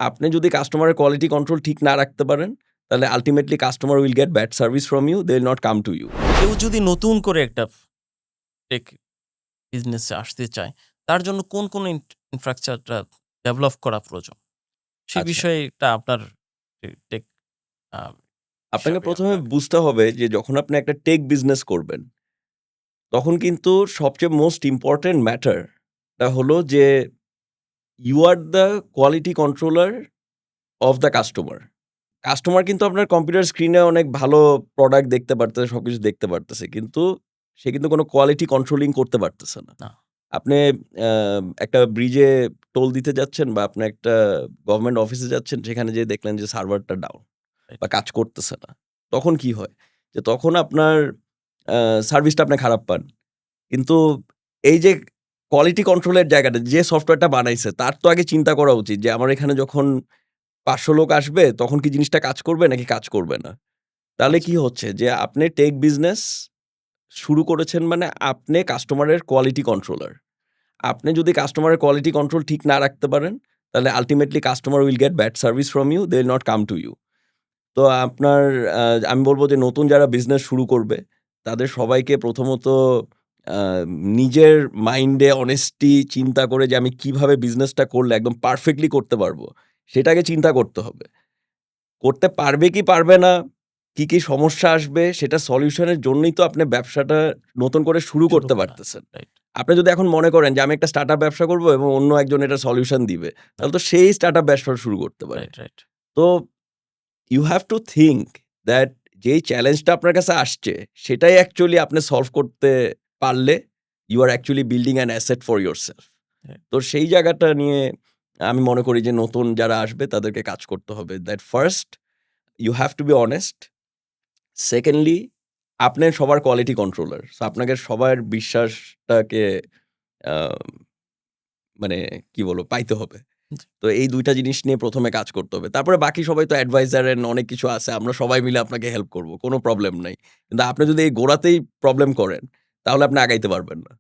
আপনি যদি কাস্টমারের কোয়ালিটি কন্ট্রোল ঠিক না রাখতে পারেন, তাহলে ultimately customer will get bad service from you, they will not come to you. কেউ যদি নতুন করে একটা টেক বিজনেসে আসতে চায়, তার জন্য কোন ইনফ্রাস্ট্রাকচারটা ডেভেলপ করা প্রয়োজন? সেই আচ্ছা। বিষয়টা আপনার টেক আপনাকে ১ম এ বুঝতে হবে যে যখন আপনি একটা টেক বিজনেস করবেন, তখন কিন্তু সবচেয়ে মোস্ট ইম্পোর্টেন্ট ম্যাটারটা হলো যে you are the quality controller of the customer. Customer কিন্তু আপনার কম্পিউটার স্ক্রিনে অনেক ভালো প্রোডাক্ট দেখতে পারতেছে, সবকিছু দেখতে পারতেছে। কিন্তু সে কিন্তু কোনো কোয়ালিটি কন্ট্রোলিং করতে পারতেছে না। না। আপনি আ একটা ব্রিজে টোল দিতে যাচ্ছেন বা আপনি একটা গভর্নমেন্ট অফিসে যাচ্ছেন, সেখানে যেয়ে দেখলেন যে সার্ভারটা ডাউন রাইট। বা কাজ করতেছে না। তখন কি হয়? যে তখন আপনার আ সার্ভিসটা আপনি খারাপ পান। কিন্তু এই যে কোয়ালিটি কন্ট্রোলের জায়গাটা, যে সফটওয়্যারটা বানাইছে তার তো আগে চিন্তা করা উচিত যে আমার এখানে যখন ৫০০ লোক আসবে তখন কি জিনিসটা কাজ করবে নাকি কাজ করবে না? তাহলে আচ্ছা। কি হচ্ছে যে আপনি টেক বিজনেস শুরু করেছেন মানে আপনি কাস্টমারের কোয়ালিটি কন্ট্রোলার। আপনি যদি কাস্টমারের কোয়ালিটি কন্ট্রোল ঠিক না রাখতে পারেন, তাহলে ultimately customer will get bad service from you, they will not come to you. তো আপনার আমি বলব যে নতুন যারা বিজনেস শুরু করবে, তাদের সবাইকে প্রথমত আ নিজের মাইন্ডে অনেস্টি চিন্তা করে যে আমি কিভাবে বিজনেসটা করলে একদম পারফেক্টলি করতে পারবো, সেটাকে চিন্তা করতে হবে। করতে পারবে কি পারবে না, কি সমস্যা আসবে সেটা সলিউশনের জন্যই তো আপনি ব্যবসাটা নতুন করে শুরু শুরু করতে করা। পারতেছেন। রাইট, আপনি যদি এখন মনে করেন যে আমি একটা স্টার্টআপ ব্যবসা করব এবং অন্য একজন এটার সলিউশন দিবে, তাহলে তো সেই স্টার্টআপ ব্যবসা শুরু করতে পারে। Right, right. তো you have to think that যেই চ্যালেঞ্জটা আপনার কাছে আসছে, সেটাই অ্যাকচুয়ালি আপনি সলভ করতে পারলে you are actually building an asset for yourself. Right. তো সেই জায়গাটা নিয়ে আমি মনে করি যে নতুন যারা আসবে তাদেরকে কাজ করতে হবে। That first you have to be honest. Secondly আপনি সবার কোয়ালিটি কন্ট্রোলার। সো আপনাকে সবার বিশ্বাসটাকে আ মানে কি বলবো? পাইতে হবে। জি। তো এই ২ টা জিনিস নিয়ে ১ম এ কাজ করতে হবে। তারপরে বাকি সবাই তো অ্যাডভাইজার এন্ড অনেক কিছু আছে। আমরা সবাই মিলে আপনাকে হেল্প করব। কোন প্রবলেম নাই। কিন্তু আপনি যদি এই গোড়াতেই প্রবলেম করেন, তাহলে আপনি আগাইতে পারবেন না।